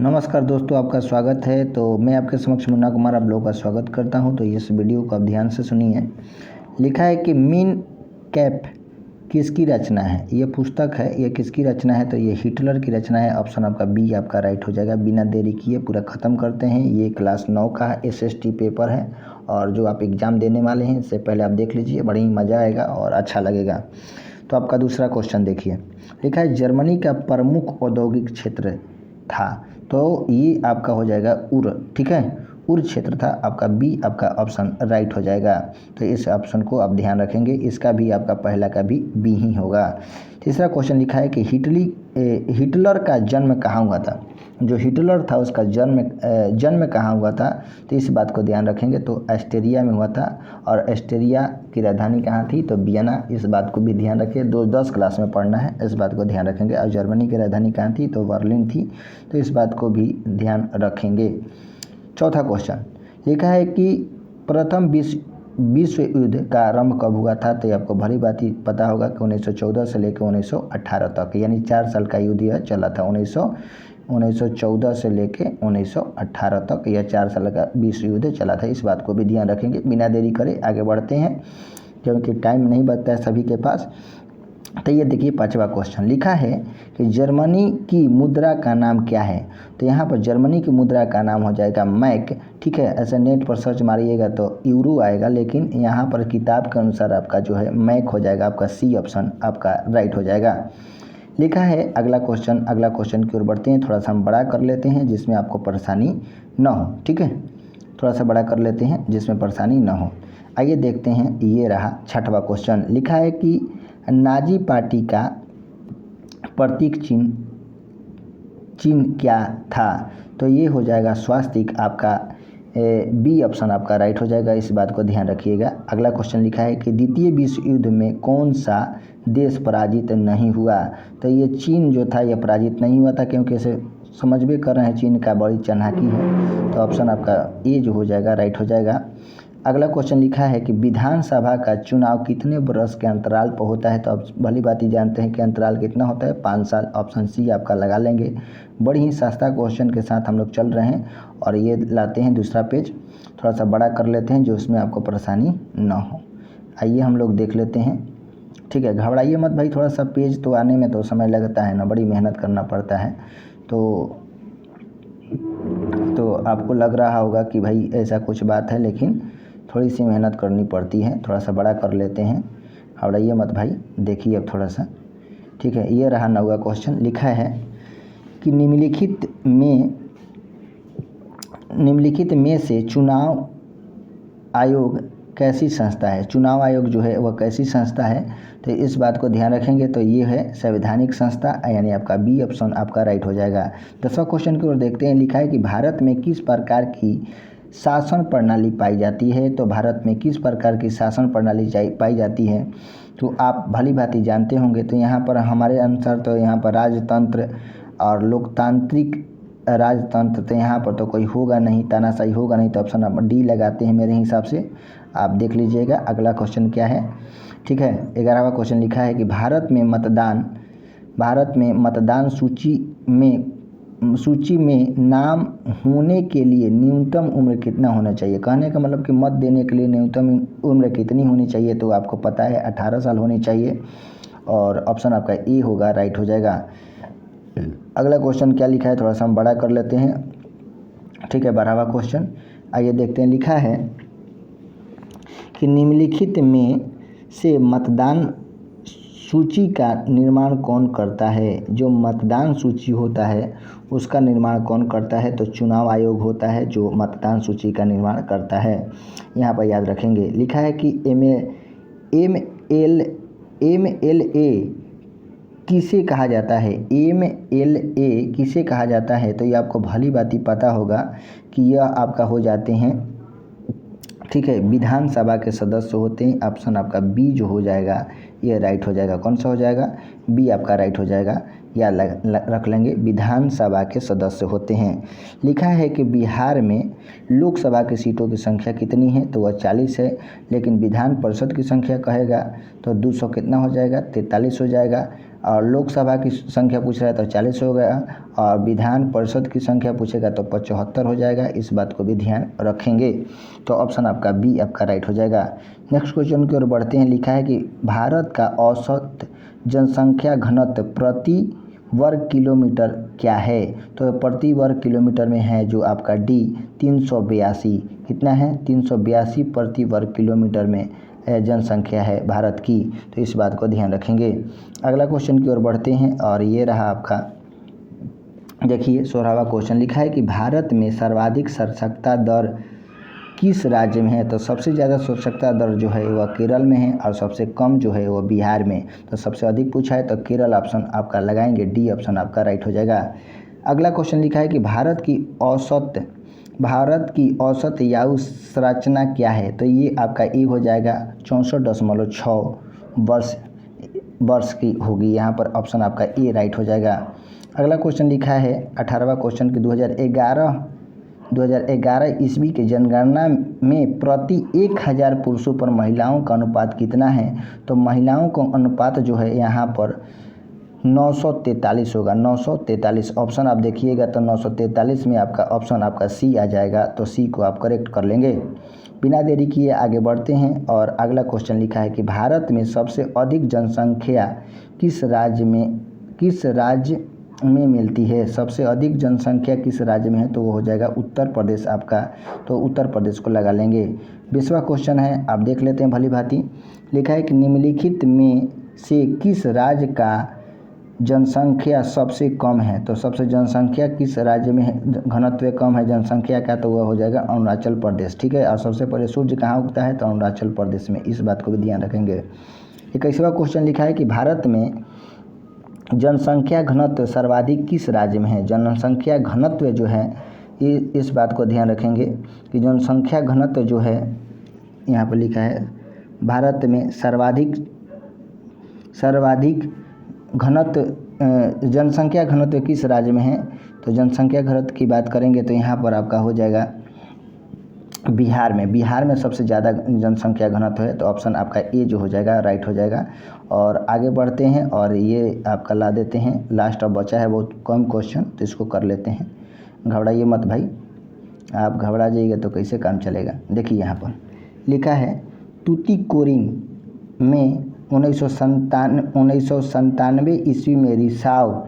नमस्कार दोस्तों, आपका स्वागत है। तो मैं आपके समक्ष मुन्ना कुमार आप लोगों का स्वागत करता हूं। तो इस वीडियो को आप ध्यान से सुनिए। लिखा है कि मीन कैप किसकी रचना है। ये पुस्तक है, ये किसकी रचना है? तो ये हिटलर की रचना है। ऑप्शन आपका बी आपका राइट हो जाएगा। बिना देरी किए पूरा ख़त्म करते हैं। ये क्लास 9 का SST पेपर है और जो आप एग्ज़ाम देने वाले हैं इससे पहले आप देख लीजिए, बड़ी ही मज़ा आएगा और अच्छा लगेगा। तो आपका दूसरा क्वेश्चन देखिए। लिखा है जर्मनी का प्रमुख औद्योगिक क्षेत्र था। तो ये आपका हो जाएगा उर, ठीक है, उर क्षेत्र था। आपका बी आपका ऑप्शन राइट हो जाएगा। तो इस ऑप्शन को आप ध्यान रखेंगे। इसका भी आपका पहला का भी बी ही होगा। तीसरा क्वेश्चन लिखा है कि हिटलर का जन्म कहाँ हुआ था। जो हिटलर था उसका जन्म कहाँ हुआ था, तो इस बात को ध्यान रखेंगे। तो ऑस्ट्रिया में हुआ था और ऑस्ट्रिया की राजधानी कहाँ थी, तो वियना। इस बात को भी ध्यान रखिए, 10 क्लास में पढ़ना है, इस बात को ध्यान रखेंगे। और जर्मनी की राजधानी कहाँ थी, तो बर्लिन थी। तो इस बात को भी ध्यान रखेंगे। चौथा क्वेश्चन लिखा है कि प्रथम विश्व युद्ध का आरंभ कब हुआ था। तो ये आपको भली बात ही पता होगा कि 1914 से लेकर 1918 तक, यानी 4 साल का युद्ध यह चला था। 1914 से लेकर 1918 तक यह 4 साल का विश्व युद्ध चला था। इस बात को भी ध्यान रखेंगे। बिना देरी करे आगे बढ़ते हैं क्योंकि टाइम नहीं बचता है सभी के पास। तो ये देखिए पांचवा क्वेश्चन लिखा है कि जर्मनी की मुद्रा का नाम क्या है। तो यहाँ पर जर्मनी की मुद्रा का नाम हो जाएगा मैक, ठीक है। ऐसे नेट पर सर्च मारिएगा तो यूरो आएगा, लेकिन यहाँ पर किताब के अनुसार आपका जो है मैक हो जाएगा। आपका सी ऑप्शन आपका राइट हो जाएगा। लिखा है अगला क्वेश्चन की ओर बढ़ते हैं। थोड़ा सा हम बड़ा कर लेते हैं जिसमें आपको परेशानी न हो, ठीक है। थोड़ा सा बड़ा कर लेते हैं जिसमें परेशानी न हो। आइए देखते हैं। ये रहा छठवां क्वेश्चन। लिखा है कि नाजी पार्टी का प्रतीक चिन्ह क्या था। तो ये हो जाएगा स्वास्तिक। आपका बी ऑप्शन आपका राइट हो जाएगा। इस बात को ध्यान रखिएगा। अगला क्वेश्चन लिखा है कि द्वितीय विश्व युद्ध में कौन सा देश पराजित नहीं हुआ। तो ये चीन जो था यह पराजित नहीं हुआ था, क्योंकि इसे समझ भी कर रहे हैं चीन का बड़ी चालाकी है। तो ऑप्शन आपका ए जो हो जाएगा राइट हो जाएगा। अगला क्वेश्चन लिखा है कि विधानसभा का चुनाव कितने वर्ष के अंतराल पर होता है। तो आप भली बात ही जानते हैं कि अंतराल कितना होता है, 5 साल। ऑप्शन सी आपका लगा लेंगे। बड़ी ही सस्ता क्वेश्चन के साथ हम लोग चल रहे हैं और ये लाते हैं दूसरा पेज। थोड़ा सा बड़ा कर लेते हैं जो उसमें आपको परेशानी ना हो। आइए हम लोग देख लेते हैं, ठीक है। घबराइए मत भाई, थोड़ा सा पेज तो आने में तो समय लगता है ना, बड़ी मेहनत करना पड़ता है। तो आपको लग रहा होगा कि भाई ऐसा कुछ बात है, लेकिन थोड़ी सी मेहनत करनी पड़ती है। थोड़ा सा बड़ा कर लेते हैं, घबराइए मत भाई। देखिए अब थोड़ा सा, ठीक है। ये रहा 9वां क्वेश्चन। लिखा है कि निम्नलिखित में से चुनाव आयोग कैसी संस्था है। चुनाव आयोग जो है वह कैसी संस्था है, तो इस बात को ध्यान रखेंगे। तो ये है संवैधानिक संस्था, यानी आपका बी ऑप्शन आपका राइट हो जाएगा। 10वां क्वेश्चन की ओर देखते हैं। लिखा है कि भारत में किस प्रकार की शासन प्रणाली पाई जाती है। तो भारत में किस प्रकार की शासन प्रणाली पाई जाती है, तो आप भली भांति जानते होंगे। तो यहाँ पर हमारे अनुसार तो यहाँ पर राजतंत्र और लोकतांत्रिक राजतंत्र, तो यहाँ पर तो कोई होगा नहीं, तानाशाही होगा नहीं। तो ऑप्शन आप डी लगाते हैं मेरे हिसाब से। आप देख लीजिएगा अगला क्वेश्चन क्या है, ठीक है। 11वां क्वेश्चन लिखा है कि भारत में मतदान सूची में नाम होने के लिए न्यूनतम उम्र कितना होना चाहिए। कहने का मतलब कि मत देने के लिए न्यूनतम उम्र कितनी होनी चाहिए। तो आपको पता है 18 साल होनी चाहिए और ऑप्शन आपका ए होगा, राइट हो जाएगा। अगला क्वेश्चन क्या लिखा है, थोड़ा सा हम बड़ा कर लेते हैं, ठीक है। 12वां क्वेश्चन आइए देखते हैं। लिखा है कि निम्नलिखित में से मतदान सूची का निर्माण कौन करता है। जो मतदान सूची होता है उसका निर्माण कौन करता है, तो चुनाव आयोग होता है जो मतदान सूची का निर्माण करता है। यहाँ पर याद रखेंगे। लिखा है कि MLA किसे कहा जाता है। MLA किसे कहा जाता है, तो ये आपको भली बात पता होगा कि यह आपका हो जाते हैं, ठीक है, विधानसभा के सदस्य होते हैं। ऑप्शन आपका बी जो हो जाएगा ये राइट हो जाएगा। कौन सा हो जाएगा, बी आपका राइट हो जाएगा। या रख लेंगे, विधानसभा के सदस्य होते हैं। लिखा है कि बिहार में लोकसभा की सीटों की संख्या कितनी है, तो वह 40 है। लेकिन विधान परिषद की संख्या कहेगा तो 200 कितना हो जाएगा, 43 हो जाएगा। और लोकसभा की संख्या पूछ रहा है तो 40 हो गया, और विधान परिषद की संख्या पूछेगा तो 75 हो जाएगा। इस बात को भी ध्यान रखेंगे। तो ऑप्शन आपका बी आपका राइट हो जाएगा। नेक्स्ट क्वेश्चन की ओर बढ़ते हैं। लिखा है कि भारत का औसत जनसंख्या घनत्व प्रति वर्ग किलोमीटर क्या है? तो प्रति वर्ग किलोमीटर में है जो आपका डी 382। कितना है? 382 प्रति वर्ग किलोमीटर में जनसंख्या है भारत की। तो इस बात को ध्यान रखेंगे। अगला क्वेश्चन की ओर बढ़ते हैं और ये रहा आपका, देखिए 16वां क्वेश्चन। लिखा है कि भारत में सर्वाधिक साक्षरता दर किस राज्य में है? तो सबसे ज़्यादा साक्षरता दर जो है वह केरल में है और सबसे कम जो है वो बिहार में। तो सबसे अधिक पूछा है तो केरल ऑप्शन आपका लगाएंगे, डी ऑप्शन आपका राइट हो जाएगा। अगला क्वेश्चन लिखा है कि भारत की औसत आयु संरचना क्या है? तो ये आपका ए हो जाएगा 64.6 वर्ष की होगी। यहाँ पर ऑप्शन आपका ए राइट हो जाएगा। अगला क्वेश्चन लिखा है 18वां क्वेश्चन कि 2011 ईस्वी के जनगणना में प्रति 1000 पुरुषों पर महिलाओं का अनुपात कितना है? तो महिलाओं का अनुपात जो है यहाँ पर 943 होगा। 943 ऑप्शन आप देखिएगा तो 943 में आपका ऑप्शन आपका सी आ जाएगा। तो सी को आप करेक्ट कर लेंगे। बिना देरी किए आगे बढ़ते हैं और अगला क्वेश्चन लिखा है कि भारत में सबसे अधिक जनसंख्या किस राज्य में मिलती है? सबसे अधिक जनसंख्या किस राज्य में है? तो वो हो जाएगा उत्तर प्रदेश आपका। तो उत्तर प्रदेश को लगा लेंगे। 20वां क्वेश्चन है, आप देख लेते हैं भली भांति। लिखा है कि निम्नलिखित में से किस राज्य का जनसंख्या सबसे कम है? तो सबसे जनसंख्या किस राज्य में है, घनत्व कम है जनसंख्या का? तो वह हो जाएगा अरुणाचल प्रदेश। ठीक है। और सबसे पहले सूर्य कहाँ उगता है? तो अरुणाचल प्रदेश में। इस बात को भी ध्यान रखेंगे। 21वां क्वेश्चन लिखा है कि भारत में जनसंख्या घनत्व सर्वाधिक किस राज्य में है? जनसंख्या घनत्व जो है इस बात को ध्यान रखेंगे कि जनसंख्या घनत्व जो है यहाँ पर लिखा है भारत में सर्वाधिक घनत्व जनसंख्या घनत्व किस राज्य में है? तो जनसंख्या घनत्व की बात करेंगे तो यहाँ पर आपका हो जाएगा बिहार में। बिहार में सबसे ज़्यादा जनसंख्या घनत्व है। तो ऑप्शन आपका ए जो हो जाएगा राइट हो जाएगा। और आगे बढ़ते हैं और ये आपका ला देते हैं। लास्ट अब बचा है बहुत कम क्वेश्चन, तो इसको कर लेते हैं। घबराइए मत भाई, आप घबरा जाइएगा तो कैसे काम चलेगा। देखिए यहाँ पर लिखा है टूटीकोरिन में 1997 ईस्वी में रिसाव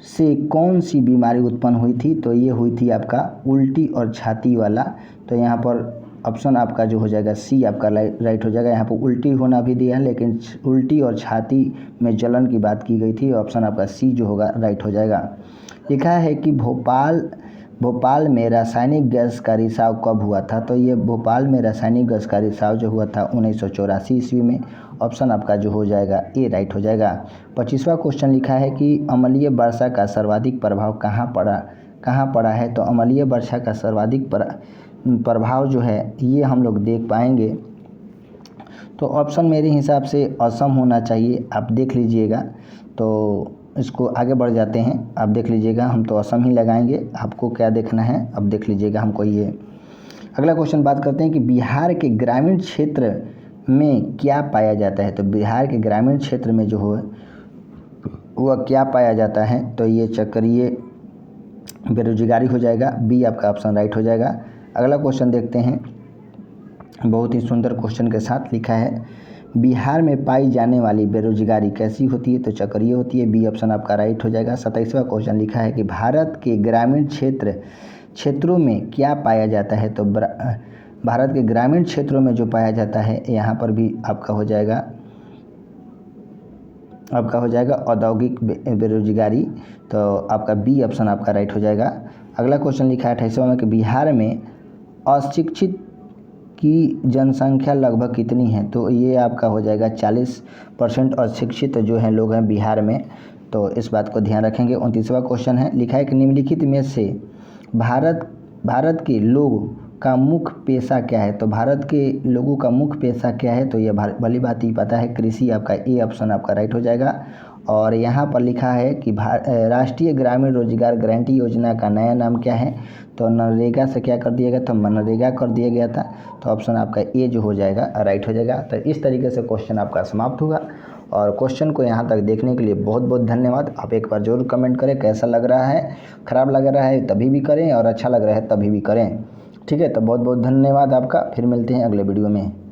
से कौन सी बीमारी उत्पन्न हुई थी? तो ये हुई थी आपका उल्टी और छाती वाला। तो यहाँ पर ऑप्शन आपका जो हो जाएगा सी आपका राइट हो जाएगा। यहाँ पर उल्टी होना भी दिया है लेकिन उल्टी और छाती में जलन की बात की गई थी। ऑप्शन आपका सी जो होगा राइट हो जाएगा। लिखा है कि भोपाल में रासायनिक गैस का रिसाव कब हुआ था? तो ये भोपाल में रासायनिक गैस का रिसाव जो हुआ था 1984 ईस्वी में। ऑप्शन आपका जो हो जाएगा ए राइट हो जाएगा। 25वां क्वेश्चन लिखा है कि अम्लीय वर्षा का सर्वाधिक प्रभाव कहाँ पड़ा है? तो अम्लीय वर्षा का सर्वाधिक प्रभाव जो है ये हम लोग देख पाएंगे। तो ऑप्शन मेरे हिसाब से असम होना चाहिए। आप देख लीजिएगा। तो इसको आगे बढ़ जाते हैं। आप देख लीजिएगा, हम तो असम ही लगाएंगे। आपको क्या देखना है अब देख लीजिएगा हमको ये। अगला क्वेश्चन बात करते हैं कि बिहार के ग्रामीण क्षेत्र में क्या पाया जाता है? तो बिहार के ग्रामीण क्षेत्र में जो हो वह क्या पाया जाता है? तो ये चक्रीय बेरोजगारी हो जाएगा। बी आपका ऑप्शन राइट हो जाएगा। अगला क्वेश्चन देखते हैं। बहुत ही सुंदर क्वेश्चन के साथ लिखा है बिहार में पाई जाने वाली बेरोजगारी कैसी होती है? तो चक्रीय होती है। बी ऑप्शन आपका राइट हो जाएगा। 27वां क्वेश्चन लिखा है कि भारत के ग्रामीण क्षेत्रों में क्या पाया जाता है? तो भारत के ग्रामीण क्षेत्रों में जो पाया जाता है यहाँ पर भी आपका हो जाएगा औद्योगिक बेरोजगारी। तो आपका बी ऑप्शन आपका राइट हो जाएगा। अगला क्वेश्चन लिखा है 28वां में कि बिहार में अशिक्षित की जनसंख्या लगभग कितनी है? तो ये आपका हो जाएगा 40% अशिक्षित जो हैं लोग हैं बिहार में। तो इस बात को ध्यान रखेंगे। 29वां क्वेश्चन है, लिखा है कि निम्नलिखित में से भारत के लोगों का मुख्य पेशा क्या है? तो भारत के लोगों का मुख्य पेशा क्या है? तो ये भली बात ही पता है, कृषि। आपका ए ऑप्शन आपका राइट हो जाएगा। और यहाँ पर लिखा है कि राष्ट्रीय ग्रामीण रोजगार गारंटी योजना का नया नाम क्या है? तो मनरेगा से क्या कर दिया गया था? मनरेगा कर दिया गया था। तो ऑप्शन आपका ए जो हो जाएगा राइट हो जाएगा। तो इस तरीके से क्वेश्चन आपका समाप्त होगा। और क्वेश्चन को यहाँ तक देखने के लिए बहुत बहुत धन्यवाद। आप एक बार ज़रूर कमेंट करें कैसा लग रहा है, ख़राब लग रहा है तभी भी करें और अच्छा लग रहा है तभी भी करें। ठीक है, तो बहुत बहुत धन्यवाद आपका। फिर मिलते हैं अगले वीडियो में।